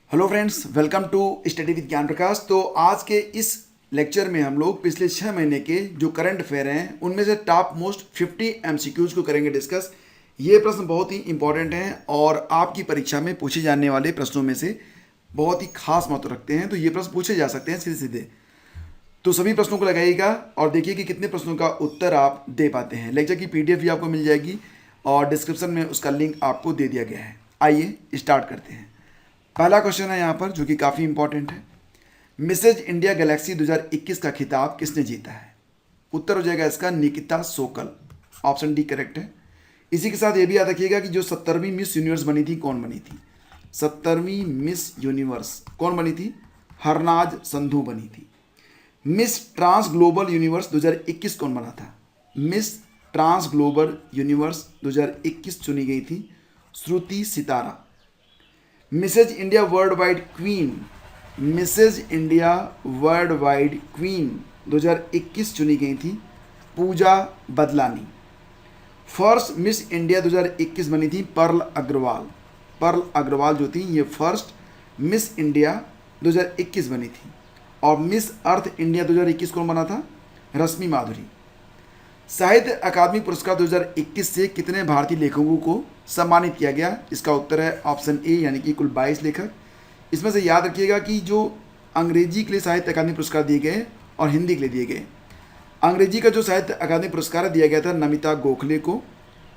Hello friends, welcome to study with Gyan Prakash. तो आज के इस लेक्चर में हम लोग पिछले 6 महीने के जो करंट अफेयर हैं उनमें से टॉप मोस्ट 50 एमसीक्यूज को करेंगे डिस्कस। ये प्रश्न बहुत ही इंपॉर्टेंट हैं और आपकी परीक्षा में पूछे जाने वाले प्रश्नों में से बहुत ही खास महत्व रखते हैं। तो ये प्रश्न पूछे जा सकते हैं सीधे सीधे। तो सभी प्रश्नों को लगाइएगा और देखिए कि कितने प्रश्नों का उत्तर आप दे पाते हैं। लेक्चर की पीडीएफ भी आपको मिल जाएगी और डिस्क्रिप्शन में उसका लिंक आपको दे दिया गया है। आइए स्टार्ट करते हैं। पहला क्वेश्चन है यहाँ पर जो कि काफ़ी इंपॉर्टेंट है। मिसेज इंडिया गैलेक्सी 2021 का खिताब किसने जीता है? उत्तर हो जाएगा इसका निकिता सोकल। ऑप्शन डी करेक्ट है। इसी के साथ ये भी याद रखिएगा कि जो 70वीं मिस यूनिवर्स बनी थी कौन बनी थी? 70वीं मिस यूनिवर्स कौन बनी थी? हरनाज संधू बनी थी। मिस ट्रांस ग्लोबल यूनिवर्स 2021 कौन बना था? मिस ट्रांस ग्लोबल यूनिवर्स 2021 चुनी गई थी Shruti Sitara. Mrs India world wide queen, Mrs India world wide queen 2021 चुनी गई थी Pooja Badlani. First Miss India 2021 बनी थी पर्ल अग्रवाल। पर्ल अग्रवाल जो थी ये फर्स्ट मिस इंडिया 2021 बनी थी। और मिस अर्थ इंडिया 2021 कौन बना था? रश्मि माधुरी। साहित्य अकादमी पुरस्कार 2021 से कितने भारतीय लेखकों को सम्मानित किया गया? इसका उत्तर है ऑप्शन ए, यानी कि कुल 22 लेखक। इसमें से याद रखिएगा कि जो अंग्रेजी के लिए साहित्य अकादमी पुरस्कार दिए गए और हिंदी के लिए दिए गए, अंग्रेजी का जो साहित्य अकादमी पुरस्कार दिया गया था नमिता गोखले को।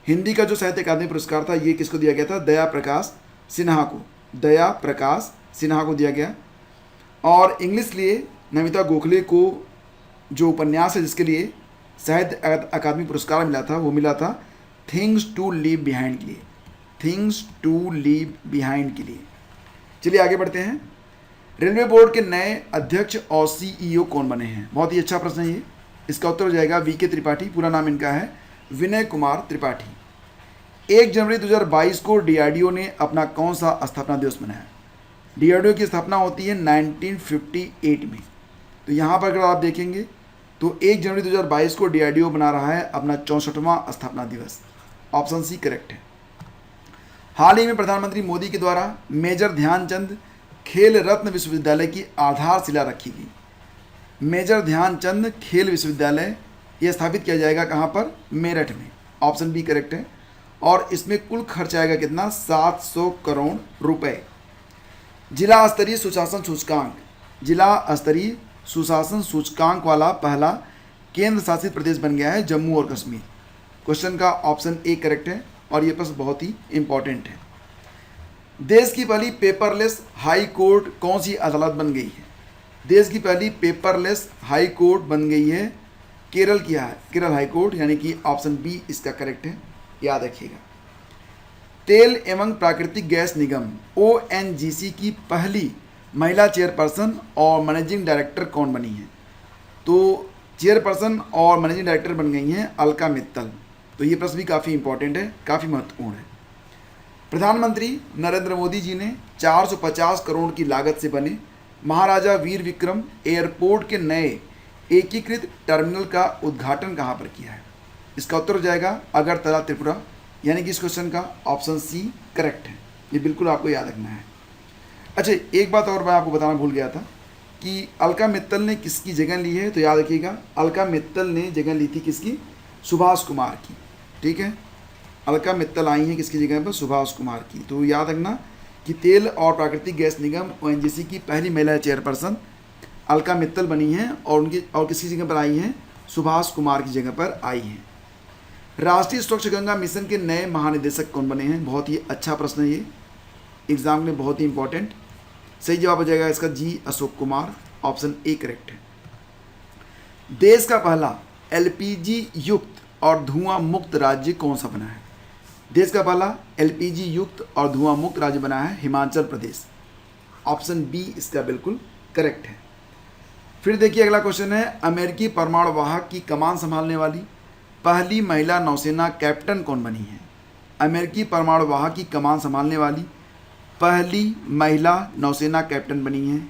हिंदी का जो साहित्य अकादमी पुरस्कार था ये किसको दिया गया था? दया प्रकाश सिन्हा को। दया प्रकाश सिन्हा को दिया गया। और इंग्लिश के लिए नमिता गोखले को जो उपन्यास है जिसके लिए साहित्य अकादमी पुरस्कार मिला था वो मिला था थिंग्स टू लीव बिहाइंड के लिए। थिंग्स टू लीव बिहाइंड के लिए। चलिए आगे बढ़ते हैं। रेलवे बोर्ड के नए अध्यक्ष और सीईओ कौन बने हैं? बहुत ही अच्छा प्रश्न है ये। इसका उत्तर हो जाएगा वीके त्रिपाठी। पूरा नाम इनका है विनय कुमार त्रिपाठी। 1 जनवरी 2022 को डीआरडीओ ने अपना कौन सा स्थापना दिवस मनाया? डीआरडीओ की स्थापना होती है 1958 में। तो यहाँ पर अगर आप देखेंगे तो 1 जनवरी 2022 को डीआरडीओ बना रहा है अपना 64वां स्थापना दिवस। ऑप्शन सी करेक्ट है। हाल ही में प्रधानमंत्री मोदी के द्वारा मेजर ध्यानचंद खेल रत्न विश्वविद्यालय की आधारशिला रखी गई। मेजर ध्यानचंद खेल विश्वविद्यालय ये स्थापित किया जाएगा कहाँ पर? मेरठ में। ऑप्शन बी करेक्ट है। और इसमें कुल खर्च आएगा कितना? 700 करोड़ रुपए। जिला स्तरीय सुशासन सूचकांक, जिला स्तरीय सुशासन सूचकांक वाला पहला केंद्र शासित प्रदेश बन गया है जम्मू और कश्मीर। क्वेश्चन का ऑप्शन ए करेक्ट है और ये प्रश्न बहुत ही इंपॉर्टेंट है। देश की पहली पेपरलेस हाई कोर्ट कौन सी अदालत बन गई है? देश की पहली पेपरलेस हाई कोर्ट बन गई है केरल की है, केरल हाई कोर्ट, यानी कि ऑप्शन बी इसका करेक्ट है। याद रखिएगा। तेल एवं प्राकृतिक गैस निगम ओएनजीसी की पहली महिला चेयरपर्सन और मैनेजिंग डायरेक्टर कौन बनी है? तो चेयरपर्सन और मैनेजिंग डायरेक्टर बन गई हैं अलका मित्तल। तो ये प्रश्न भी काफ़ी इंपॉर्टेंट है, काफ़ी महत्वपूर्ण है। प्रधानमंत्री नरेंद्र मोदी जी ने 450 करोड़ की लागत से बने महाराजा वीर विक्रम एयरपोर्ट के नए एकीकृत टर्मिनल का उद्घाटन कहाँ पर किया है? इसका उत्तर हो जाएगा अगरतला त्रिपुरा, यानी कि इस क्वेश्चन का ऑप्शन सी करेक्ट है। ये बिल्कुल आपको याद रखना है। अच्छा, एक बात और मैं आपको बताना भूल गया था कि अलका मित्तल ने किसकी जगह ली है। तो याद रखिएगा अलका मित्तल ने जगह ली थी किसकी? सुभाष कुमार की। ठीक है, अलका मित्तल आई हैं किसकी जगह पर? सुभाष कुमार की। तो याद रखना कि तेल और प्राकृतिक गैस निगम ओएनजीसी की पहली महिला चेयरपर्सन अलका मित्तल बनी हैं और किसकी जगह पर आई हैं? सुभाष कुमार की जगह पर आई हैं। राष्ट्रीय स्वच्छ गंगा मिशन के नए महानिदेशक कौन बने हैं? बहुत ही अच्छा प्रश्न है ये, एग्जाम में बहुत ही इंपॉर्टेंट। सही जवाब हो जाएगा इसका जी Ashok Kumar. Option A correct है। देश का पहला एलपीजी युक्त और धुआं मुक्त राज्य कौन सा बना है? देश का पहला एलपीजी युक्त और धुआं मुक्त राज्य बना है हिमाचल प्रदेश। ऑप्शन बी इसका बिल्कुल करेक्ट है। फिर देखिए अगला क्वेश्चन है, अमेरिकी परमाणु वाहक की कमान संभालने वाली पहली महिला नौसेना कैप्टन कौन बनी है? अमेरिकी परमाणु वाहक की कमान संभालने वाली पहली महिला नौसेना कैप्टन बनी है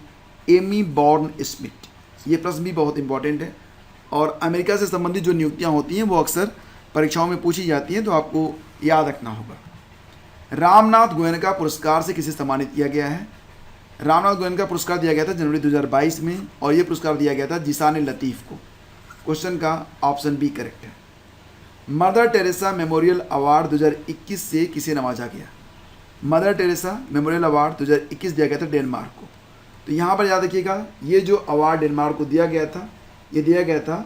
एमी बॉर्न स्मिथ। ये प्रश्न भी बहुत इंपॉर्टेंट है और अमेरिका से संबंधित जो नियुक्तियां होती हैं वो अक्सर परीक्षाओं में पूछी जाती हैं, तो आपको याद रखना होगा। रामनाथ गोयनका पुरस्कार से किसे सम्मानित किया गया है? रामनाथ गोविंद का पुरस्कार दिया गया था जनवरी 2022 में, और ये पुरस्कार दिया गया था जिसान लतीफ़ को। क्वेश्चन का ऑप्शन बी करेक्ट है। मदर टेरेसा मेमोरियल अवार्ड 2021 से किसे नवाजा गया? मदर टेरेसा मेमोरियल अवार्ड 2021 दिया गया था डेनमार्क को। तो यहाँ पर याद रखिएगा, ये जो अवार्ड डेनमार्क को दिया गया था, ये दिया गया था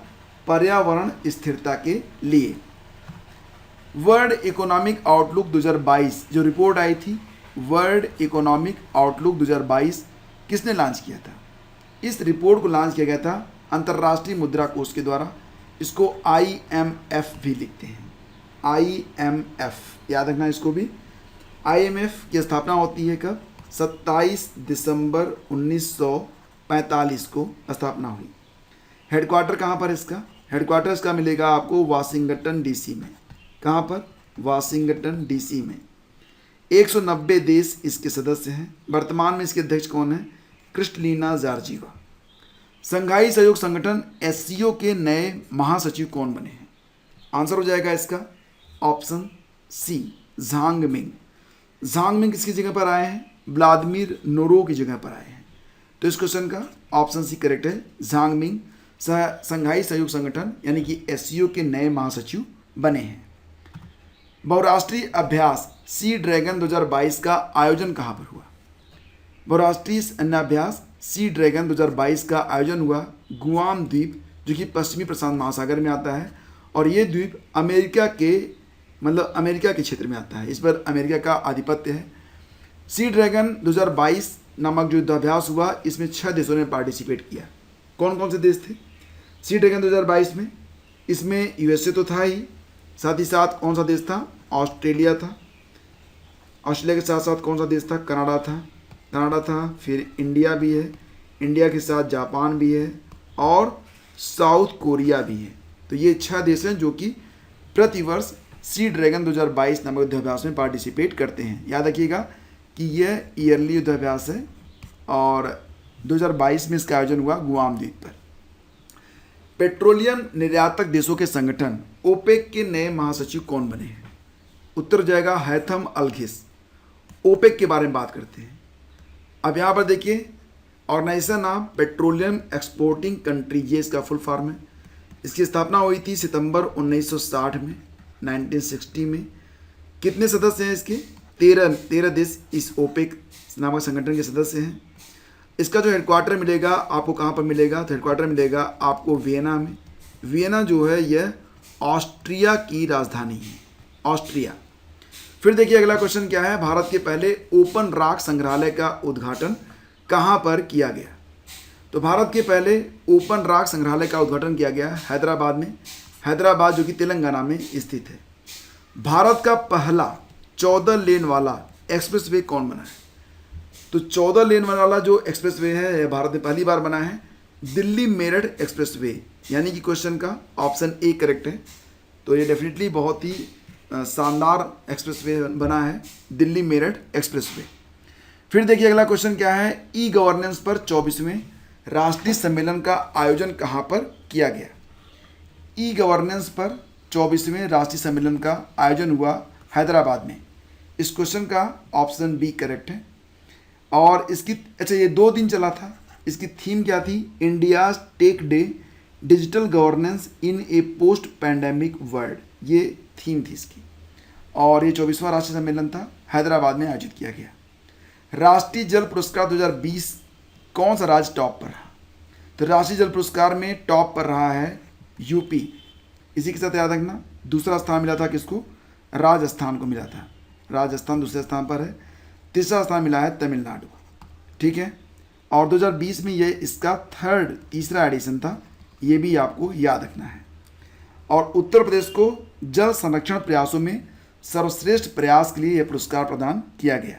पर्यावरण स्थिरता के लिए। वर्ल्ड इकोनॉमिक आउटलुक 2022 जो रिपोर्ट आई थी, वर्ल्ड इकोनॉमिक आउटलुक 2022 किसने लॉन्च किया था? इस रिपोर्ट को लॉन्च किया गया था अंतर्राष्ट्रीय मुद्रा कोष के द्वारा। इसको IMF भी लिखते हैं, IMF, याद रखना इसको भी। IMF की स्थापना होती है कब? 27 दिसंबर 1945 को स्थापना हुई। हेडक्वार्टर कहाँ पर इसका? हेडक्वार्टर इसका मिलेगा आपको वाशिंगटन DC में। कहाँ पर? वाशिंगटन DC में। 190 देश इसके सदस्य हैं। वर्तमान में इसके अध्यक्ष कौन है? Kristalina Georgieva. संघाई सहयोग संगठन SCO के नए महासचिव कौन बने हैं? आंसर हो जाएगा इसका option C, Zhang Ming. Zhang Ming किसकी जगह पर आए हैं? व्लादिमीर नोरो की जगह पर आए हैं। तो इस क्वेश्चन का ऑप्शन सी करेक्ट है। झांग मिंग संघाई सहयोग संगठन यानी कि SCO के नए महासचिव बने हैं। बहुराष्ट्रीय अभ्यास सी ड्रैगन 2022 का आयोजन कहाँ पर हुआ? बहुराष्ट्रीय सैन्य अभ्यास सी ड्रैगन 2022 का आयोजन हुआ गुआम द्वीप, जो कि पश्चिमी प्रशांत महासागर में आता है, और ये द्वीप अमेरिका के क्षेत्र में आता है। इस पर अमेरिका का आधिपत्य है। सी ड्रैगन 2022 नामक जो युद्धाभ्यास हुआ, इसमें 6 देशों ने पार्टिसिपेट किया। कौन कौन से देश थे सी ड्रैगन 2022 में? इसमें USA तो था ही, साथ ही साथ कौन सा देश था? ऑस्ट्रेलिया था। ऑस्ट्रेलिया के साथ साथ कौन सा देश था? कनाडा था। फिर इंडिया भी है, इंडिया के साथ जापान भी है, और साउथ कोरिया भी है। तो ये 6 देश हैं जो कि प्रतिवर्ष सी ड्रैगन 2022 नामक युद्धाभ्यास में पार्टिसिपेट करते हैं। याद रखिएगा कि यह ईयरली युद्धाभ्यास है, और 2022 में इसका आयोजन हुआ गुआम द्वीप पर। पेट्रोलियम निर्यातक देशों के संगठन ओपेक के नए महासचिव कौन बने हैं? उत्तर जाएगा हैथम अल्घिस। ओपेक के बारे में बात करते हैं। अब यहाँ पर देखिए, organization of petroleum exporting countries, ये इसका फुल फॉर्म है। इसकी स्थापना हुई थी सितंबर 1960 में, 1960 में। कितने सदस्य हैं इसके? 13 देश इस ओपेक नामक संगठन के सदस्य हैं। इसका जो हेडक्वार्टर मिलेगा आपको कहाँ पर मिलेगा? तो हेडक्वार्टर मिलेगा आपको वियना में। वियना जो है यह ऑस्ट्रिया की राजधानी है, ऑस्ट्रिया। फिर देखिए अगला क्वेश्चन क्या है? भारत के पहले ओपन रॉक संग्रहालय का उद्घाटन कहाँ पर किया गया? तो भारत के पहले ओपन रॉक संग्रहालय का उद्घाटन किया गया हैदराबाद में। हैदराबाद जो कि तेलंगाना में स्थित है। भारत का पहला 14 लेन वाला एक्सप्रेसवे कौन बना है? तो 14 लेन वाला जो एक्सप्रेसवे है यह भारत में पहली बार बना है, दिल्ली मेरठ एक्सप्रेसवे, यानी कि क्वेश्चन का ऑप्शन ए करेक्ट है। तो ये डेफिनेटली बहुत ही शानदार एक्सप्रेसवे बना है, दिल्ली मेरठ एक्सप्रेसवे। फिर देखिए अगला क्वेश्चन क्या है? ई गवर्नेंस पर 24वें राष्ट्रीय सम्मेलन का आयोजन कहाँ पर किया गया? ई गवर्नेंस पर 24वें राष्ट्रीय सम्मेलन का आयोजन हुआ हैदराबाद में। इस क्वेश्चन का ऑप्शन बी करेक्ट है। और इसकी ये 2 दिन चला था। इसकी थीम क्या थी? India tech day, digital governance in a post pandemic world, ये थीम थी इसकी। और ये 24वां राष्ट्रीय सम्मेलन था, हैदराबाद में आयोजित किया गया। राष्ट्रीय जल पुरस्कार 2020 कौन सा राज्य टॉप पर रहा? तो राष्ट्रीय जल पुरस्कार में टॉप पर रहा है यूपी। इसी के साथ याद रखना, दूसरा स्थान मिला था किसको? राजस्थान को मिला था। राजस्थान दूसरे स्थान पर है। तीसरा स्थान मिला है तमिलनाडु। ठीक है। और 2020 में ये इसका तीसरा एडिशन था, ये भी आपको याद रखना है। और उत्तर प्रदेश को जल संरक्षण प्रयासों में सर्वश्रेष्ठ प्रयास के लिए यह पुरस्कार प्रदान किया गया।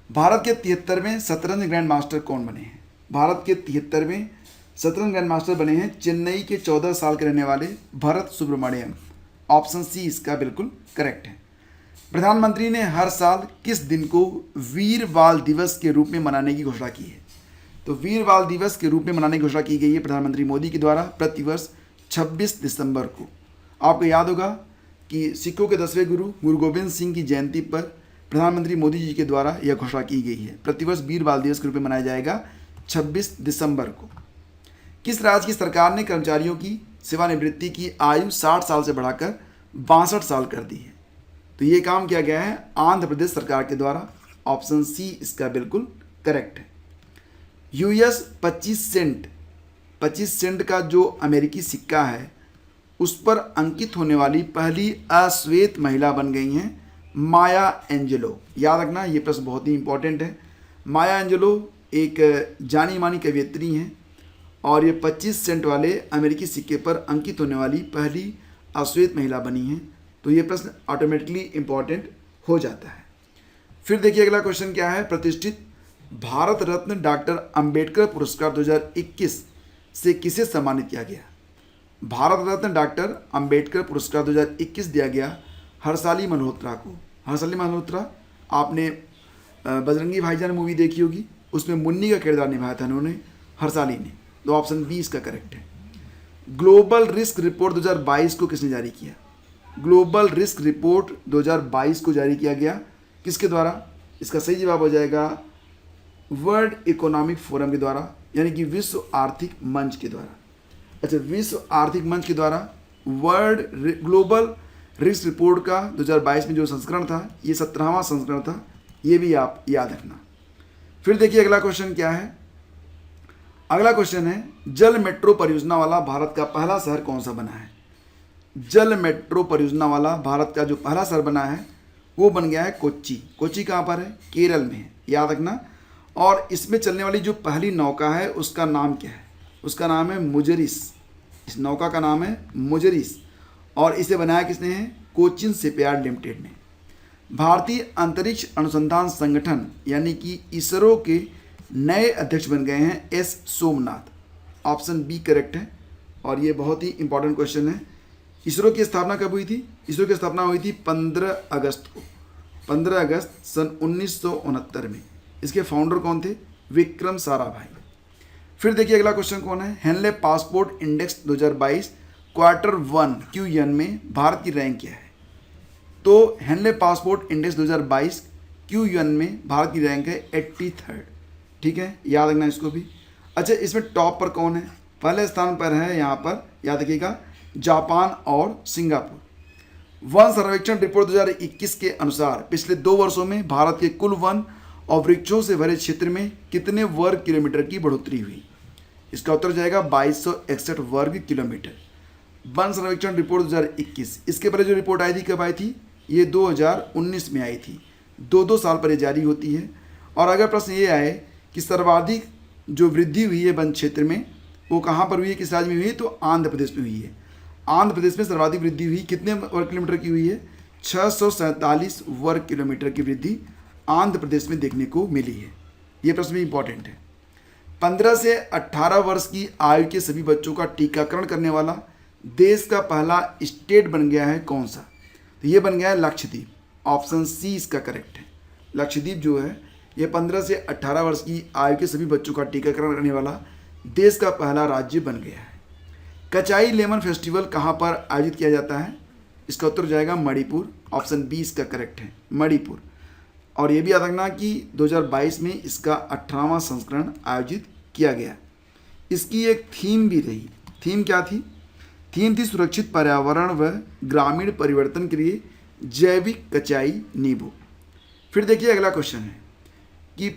भारत के 73वें शतरंज ग्रैंड मास्टर कौन बने हैं? भारत के 73वें शतरंज ग्रैंड मास्टर बने हैं चेन्नई के 14 साल के रहने वाले भरत सुब्रमण्यम। ऑप्शन सी इसका बिल्कुल करेक्ट है। प्रधानमंत्री ने हर साल किस दिन को वीर बाल दिवस के रूप में मनाने की घोषणा की है? तो वीर बाल दिवस के रूप में मनाने की घोषणा की गई है प्रधानमंत्री मोदी के द्वारा प्रतिवर्ष 26 दिसंबर को। आपको याद होगा कि सिखों के 10वें गुरु गुरु गोबिंद सिंह की जयंती पर प्रधानमंत्री मोदी जी के द्वारा यह घोषणा की गई है। प्रतिवर्ष वीर बाल दिवस के रूप में मनाया जाएगा 26 दिसंबर को। किस राज्य की सरकार ने कर्मचारियों की सेवानिवृत्ति की आयु 60 साल से बढ़ाकर 62 साल कर दी है? तो ये काम किया गया है आंध्र प्रदेश सरकार के द्वारा। ऑप्शन सी इसका बिल्कुल करेक्ट है। यूएस 25 सेंट का जो अमेरिकी सिक्का है उस पर अंकित होने वाली पहली अश्वेत महिला बन गई हैं माया एंजेलो। याद रखना, ये प्रश्न बहुत ही इंपॉर्टेंट है। माया एंजेलो एक जानी मानी कवयित्री हैं और ये 25 सेंट वाले अमेरिकी सिक्के पर अंकित होने वाली पहली अश्वेत महिला बनी हैं। तो ये प्रश्न ऑटोमेटिकली इंपॉर्टेंट हो जाता है। फिर देखिए अगला क्वेश्चन क्या है। प्रतिष्ठित भारत रत्न डॉक्टर अंबेडकर पुरस्कार 2021 से किसे सम्मानित किया गया? भारत रत्न डॉक्टर अंबेडकर पुरस्कार 2021 दिया गया हर्षाली मल्होत्रा को। हर्षाली मल्होत्रा, आपने बजरंगी भाईजान मूवी देखी होगी, उसमें मुन्नी का किरदार निभाया था उन्होंने, हर्षाली ने। तो ऑप्शन बी इसका करेक्ट है। ग्लोबल रिस्क रिपोर्ट 2022 को किसने जारी किया? ग्लोबल रिस्क रिपोर्ट 2022 को जारी किया गया किसके द्वारा? इसका सही जवाब हो जाएगा वर्ल्ड इकोनॉमिक फोरम के द्वारा, यानी कि विश्व आर्थिक मंच के द्वारा। अच्छा, विश्व आर्थिक मंच के द्वारा वर्ल्ड ग्लोबल रिस्क रिपोर्ट का 2022 में जो संस्करण था, ये 17वां संस्करण था, ये भी आप याद रखना। फिर देखिए अगला क्वेश्चन क्या है। अगला क्वेश्चन है, जल मेट्रो परियोजना वाला भारत का पहला शहर कौन सा बना है? जल मेट्रो परियोजना वाला भारत का जो पहला शहर बना है वो बन गया है कोच्चि। कोच्चि कहाँ पर है? केरल में है, याद रखना। और इसमें चलने वाली जो पहली नौका है उसका नाम क्या है? उसका नाम है मुजरिस। इस नौका का नाम है मुजरिस और इसे बनाया किसने है? कोचिन शिपयार्ड लिमिटेड ने। भारतीय अंतरिक्ष अनुसंधान संगठन यानी कि इसरो के नए अध्यक्ष बन गए हैं S Somnath. Option B correct है और ये बहुत ही इंपॉर्टेंट क्वेश्चन है। इसरो की स्थापना कब हुई थी? इसरो की स्थापना हुई थी 15 अगस्त को, 15 अगस्त सन 1969 में। इसके फाउंडर कौन थे? विक्रम साराभाई। फिर देखिए अगला क्वेश्चन कौन है। Henley passport index 2022 quarter 1 QN में भारत की रैंक क्या है? तो हेनले पासपोर्ट इंडेक्स 2022 QN में भारत की रैंक है 83rd। ठीक है, याद रखना इसको भी। अच्छा, इसमें टॉप पर कौन है? पहले स्थान पर है यहाँ पर, याद रखिएगा, जापान और सिंगापुर। वन सर्वेक्षण रिपोर्ट 2021 के अनुसार पिछले 2 वर्षों में भारत के कुल वन और वृक्षों से भरे क्षेत्र में कितने वर्ग किलोमीटर की बढ़ोतरी हुई? इसका उत्तर जाएगा 2261 वर्ग किलोमीटर। वन सर्वेक्षण रिपोर्ट 2021। इसके पहले जो रिपोर्ट आई थी कब आई थी? ये 2019 में आई थी। 2-2 साल पर ये जारी होती है। और अगर प्रश्न ये आए कि सर्वाधिक जो वृद्धि हुई है वन क्षेत्र में वो कहाँ पर हुई है, किस राज्य में हुई है? तो आंध्र प्रदेश में हुई है। आंध्र प्रदेश में सर्वाधिक वृद्धि हुई। कितने वर्ग किलोमीटर की हुई है? 647 वर्ग किलोमीटर की वृद्धि आंध्र प्रदेश में देखने को मिली है। ये प्रश्न भी इंपॉर्टेंट है। 15 से 18 वर्ष की आयु के सभी बच्चों का टीकाकरण करने वाला देश का पहला स्टेट बन गया है कौन सा? तो ये बन गया है लक्षद्वीप। ऑप्शन सी इसका करेक्ट है। लक्षद्वीप जो है ये 15 से 18 वर्ष की आयु के सभी बच्चों का टीकाकरण करने वाला देश का पहला राज्य बन गया है। कचाई लेमन फेस्टिवल कहाँ पर आयोजित किया जाता है? इसका उत्तर जाएगा मणिपुर। ऑप्शन बी इसका करेक्ट है, मणिपुर। और ये भी याद रखना कि 2022 में इसका 18वां संस्करण आयोजित किया गया। इसकी एक थीम भी रही। थीम क्या थी? थीम थी सुरक्षित पर्यावरण व ग्रामीण परिवर्तन के लिए जैविक कचाई नींबू। फिर देखिए अगला क्वेश्चन है कि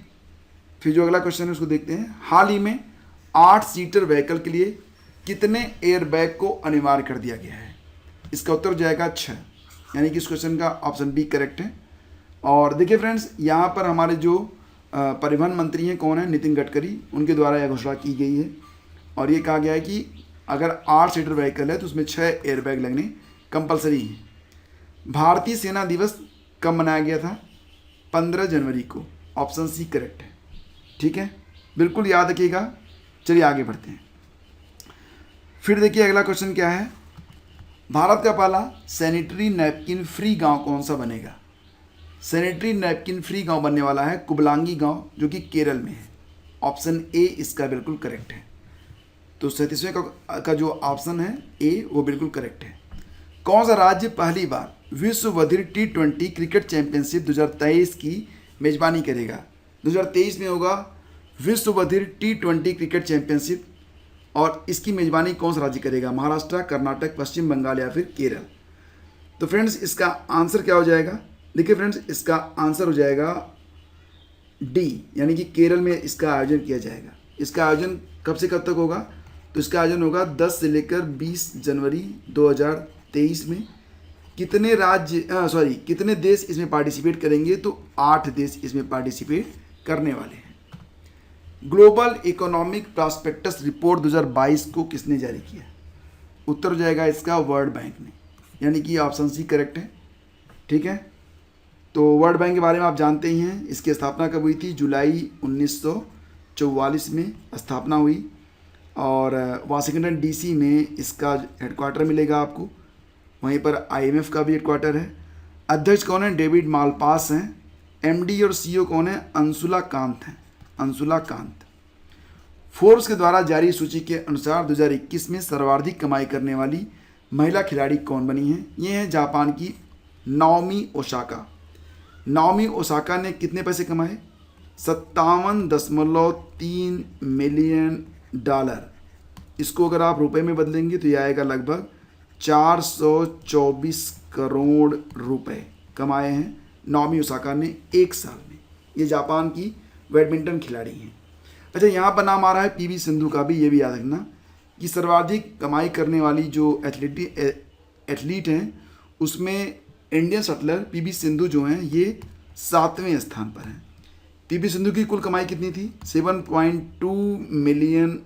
फिर जो अगला क्वेश्चन है उसको देखते हैं। हाल ही में 8 सीटर व्हीकल के लिए कितने एयरबैग को अनिवार्य कर दिया गया है? इसका उत्तर जाएगा 6, यानी कि इस क्वेश्चन का ऑप्शन बी करेक्ट है। और देखिए फ्रेंड्स, यहाँ पर हमारे जो परिवहन मंत्री हैं कौन है? नितिन गडकरी। उनके द्वारा यह घोषणा की गई है और ये कहा गया है कि अगर 8 सीटर व्हीकल है तो उसमें 6 एयरबैग लगने कंपलसरी हैं। भारतीय सेना दिवस कब मनाया गया था? 15 जनवरी को। ऑप्शन सी करेक्ट है। ठीक है, बिल्कुल याद रखिएगा। चलिए आगे बढ़ते हैं। फिर देखिए अगला क्वेश्चन क्या है। भारत का पहला सैनिटरी नैपकिन फ्री गांव कौन सा बनेगा? सैनिटरी नैपकिन फ्री गांव बनने वाला है कुबलांगी गांव, जो कि केरल में है। ऑप्शन ए इसका बिल्कुल करेक्ट है। तो 37वें का जो ऑप्शन है ए, वो बिल्कुल करेक्ट है। कौन सा राज्य पहली बार विश्व बधिर T20 क्रिकेट चैंपियनशिप 2023 की मेजबानी करेगा? 2023 में होगा विश्व बधिर T20 क्रिकेट चैंपियनशिप, और इसकी मेजबानी कौन सा राज्य करेगा? महाराष्ट्र, कर्नाटक, पश्चिम बंगाल या फिर केरल? तो फ्रेंड्स इसका आंसर क्या हो जाएगा? देखिए फ्रेंड्स, इसका आंसर हो जाएगा डी, यानी कि केरल में इसका आयोजन किया जाएगा। इसका आयोजन कब से कब तक होगा? तो इसका आयोजन होगा 10 से लेकर 20 जनवरी 2023 में। कितने कितने देश इसमें पार्टिसिपेट करेंगे? तो 8 देश इसमें पार्टिसिपेट करने वाले हैं। ग्लोबल इकोनॉमिक प्रॉस्पेक्टस रिपोर्ट 2022 को किसने जारी किया? उत्तर हो जाएगा इसका वर्ल्ड बैंक ने, यानी कि ऑप्शन सी करेक्ट है। ठीक है, तो वर्ल्ड बैंक के बारे में आप जानते ही हैं। इसकी स्थापना कब हुई थी? जुलाई 1944 में स्थापना हुई, और वाशिंगटन डीसी में इसका हेडक्वार्टर मिलेगा आपको। वहीं पर IMF का भी हेडक्वार्टर है। अध्यक्ष कौन है? डेविड मालपास हैं। MD और CEO कौन है? अंशुला कांत हैं, अंशुला कांत। फोर्ब्स के द्वारा जारी सूची के अनुसार 2021 में सर्वाधिक कमाई करने वाली महिला खिलाड़ी कौन बनी है? ये है जापान की नाओमी ओसाका। नाओमी ओसाका ने कितने पैसे कमाए? $57.3 मिलियन। इसको अगर आप रुपए में बदलेंगे तो यह आएगा लगभग 424 करोड़ रुपए कमाए हैं नाओमी ओसाका ने एक साल में। ये जापान की बैडमिंटन खिलाड़ी हैं। अच्छा, यहाँ पर नाम आ रहा है PV सिंधु का भी, ये भी याद रखना कि सर्वाधिक कमाई करने वाली जो एथलीट हैं उसमें इंडियन शटलर PV सिंधु जो हैं ये 7वें स्थान पर हैं। PV सिंधु की कुल कमाई कितनी थी? $7.2 मिलियन।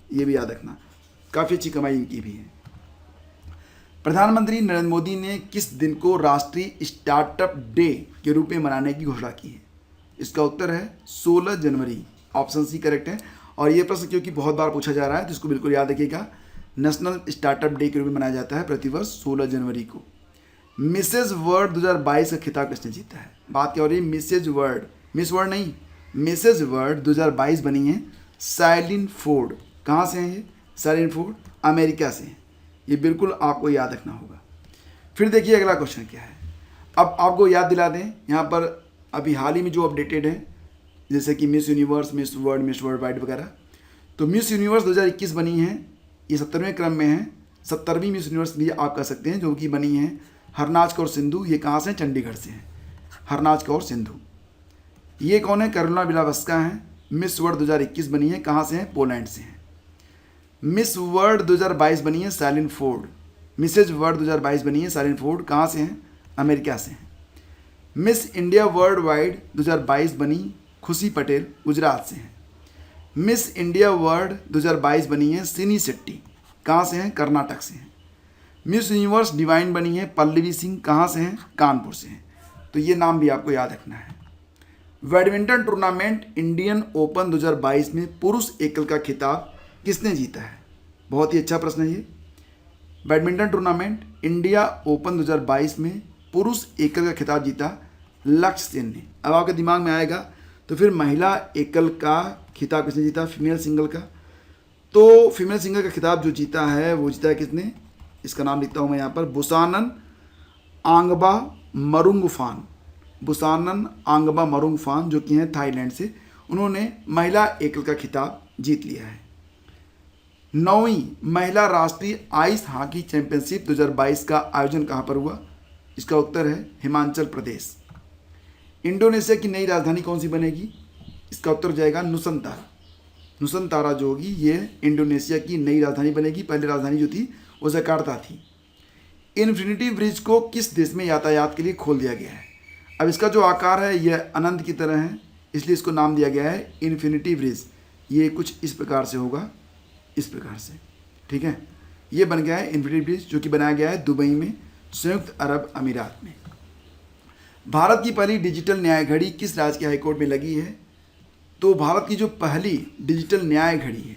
ये भी याद रखना, काफ़ी अच्छी कमाई इनकी भी है। प्रधानमंत्री नरेंद्र मोदी ने किस दिन को राष्ट्रीय स्टार्टअप डे के रूप में मनाने की घोषणा की है? इसका उत्तर है 16 जनवरी। ऑप्शन सी करेक्ट है। और ये प्रश्न क्योंकि बहुत बार पूछा जा रहा है तो इसको बिल्कुल याद रखिएगा। नेशनल स्टार्टअप डे के रूप में मनाया जाता है प्रतिवर्ष 16 जनवरी को। मिसेज वर्ल्ड 2022 का खिताब किसने जीता है? बात क्या हो रही है? मिसेज वर्ल्ड, मिस वर्ल्ड नहीं, मिसेज वर्ल्ड 2022 बनी है साइलिन फोर्ड। कहाँ से हैं ये? साइलिन फोर्ड अमेरिका से हैं। ये बिल्कुल आपको याद रखना होगा। फिर देखिए अगला क्वेश्चन क्या है। अब आपको याद दिला दें, यहाँ पर अभी हाल ही में जो अपडेटेड है, जैसे कि miss universe, miss world wide वगैरह। तो मिस यूनिवर्स 2021 बनी है, ये 70वें क्रम में है। 70वीं मिस यूनिवर्स भी आप कह सकते हैं, जो कि बनी है हरनाज कौर सिंधु। ये कहाँ से? चंडीगढ़ से हैं, हरनाज कौर सिंधु। ये कौन है? करुणा बिलावस्का हैं। मिस वर्ल्ड 2021 बनी है, कहाँ से हैं? पोलैंड से हैं। मिस वर्ल्ड 2022 बनी है साइलिन फोर्ड। मिसेज वर्ल्ड 2022 बनी है साइलिन फोर्ड, कहाँ से हैं? अमेरिका से हैं। मिस इंडिया वर्ल्ड वाइड 2022 बनी खुशी पटेल, गुजरात से हैं। मिस इंडिया वर्ल्ड 2022 बनी है सिनी शेट्टी, कहाँ से हैं? कर्नाटक से हैं। मिस यूनिवर्स डिवाइन बनी है पल्लवी सिंह, कहाँ से हैं? कानपुर से हैं। तो ये नाम भी आपको याद रखना है। बैडमिंटन टूर्नामेंट इंडियन ओपन 2022 में पुरुष एकल का खिताब किसने जीता है? बहुत ही अच्छा प्रश्न है ये। बैडमिंटन टूर्नामेंट इंडिया ओपन 2022 में पुरुष एकल का खिताब जीता लक्ष्य सेन ने। अब आपके दिमाग में आएगा तो फिर महिला एकल का खिताब किसने जीता? फीमेल सिंगल का। तो फीमेल सिंगल का खिताब जो जीता है वो जीता है किसने? इसका नाम लिखता हूँ मैं यहाँ पर, बुसानन आंगबा मरुंगफान। बुसानन आंगबा मरुंगफान जो कि हैं थाईलैंड से, उन्होंने महिला एकल का खिताब जीत लिया है। 9वीं महिला राष्ट्रीय आइस हॉकी चैंपियनशिप 2022 का आयोजन कहाँ पर हुआ? इसका उत्तर है हिमाचल प्रदेश। इंडोनेशिया की नई राजधानी कौन सी बनेगी? इसका उत्तर जाएगा नुसंतारा। नुसंतारा जो होगी ये इंडोनेशिया की नई राजधानी बनेगी। पहले राजधानी जो थी वो जकार्ता थी। इन्फिनिटी ब्रिज को किस देश में यातायात के लिए खोल दिया गया है? अब इसका जो आकार है यह अनंत की तरह है, इसलिए इसको नाम दिया गया है इन्फिनिटी ब्रिज। ये कुछ इस प्रकार से होगा, इस प्रकार से, ठीक है। ये बन गया है इन्फिनिटी ब्रिज, जो कि बनाया गया है दुबई में, संयुक्त अरब अमीरात में। भारत की पहली डिजिटल न्याय घड़ी किस राज्य के हाईकोर्ट में लगी है? तो भारत की जो पहली डिजिटल न्याय घड़ी है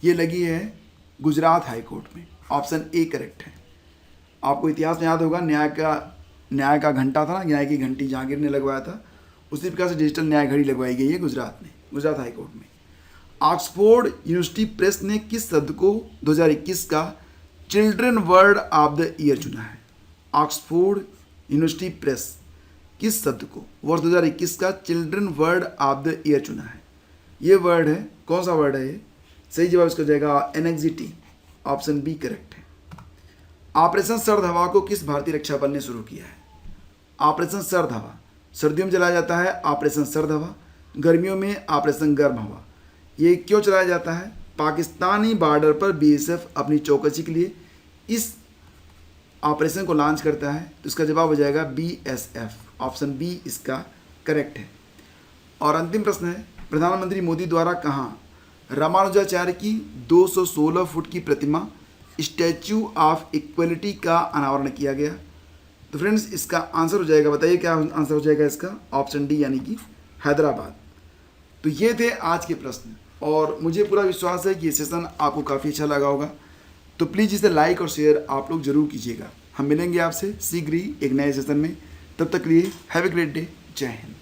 ये लगी है गुजरात हाईकोर्ट में। ऑप्शन ए करेक्ट है। आपको इतिहास में याद होगा, न्याय का घंटा था ना, न्याय की घंटी जहांगीर ने लगवाया था, उसी प्रकार से डिजिटल न्याय घड़ी लगवाई गई है गुजरात में, गुजरात हाईकोर्ट में। ऑक्सफोर्ड यूनिवर्सिटी प्रेस ने किस शब्द को 2021 का children word of the year चुना है? ऑक्सफोर्ड यूनिवर्सिटी प्रेस किस शब्द को वर्ष 2021 का children word of the year चुना है? ये वर्ड है, कौन सा वर्ड है ये? सही जवाब इसका हो जाएगा एनेक्सिटी, ऑप्शन बी करेक्ट है। ऑपरेशन सर्द हवा को किस भारतीय रक्षा बल ने शुरू किया है? ऑपरेशन सर्द हवा सर्दियों में चलाया जाता है ऑपरेशन सर्द हवा, गर्मियों में ऑपरेशन गर्म हवा। ये क्यों चलाया जाता है? पाकिस्तानी बॉर्डर पर बीएसएफ अपनी चौकसी के लिए इस ऑपरेशन को लॉन्च करता है, तो इसका जवाब हो जाएगा बीएसएफ, ऑप्शन बी इसका करेक्ट है। और अंतिम प्रश्न है, प्रधानमंत्री मोदी द्वारा कहाँ रामानुजाचार्य की 216 फुट की प्रतिमा स्टैच्यू ऑफ इक्वलिटी का अनावरण किया गया? तो फ्रेंड्स इसका आंसर हो जाएगा, बताइए क्या आंसर हो जाएगा इसका? ऑप्शन डी यानी कि हैदराबाद। तो ये थे आज के प्रश्न और मुझे पूरा विश्वास है कि ये सेशन आपको काफ़ी अच्छा लगा होगा। तो प्लीज़ इसे लाइक और शेयर आप लोग ज़रूर कीजिएगा। हम मिलेंगे आपसे शीघ्र ही एक नए सेशन में, तब तक के लिए हैव ए ग्रेट डे। जय हिंद।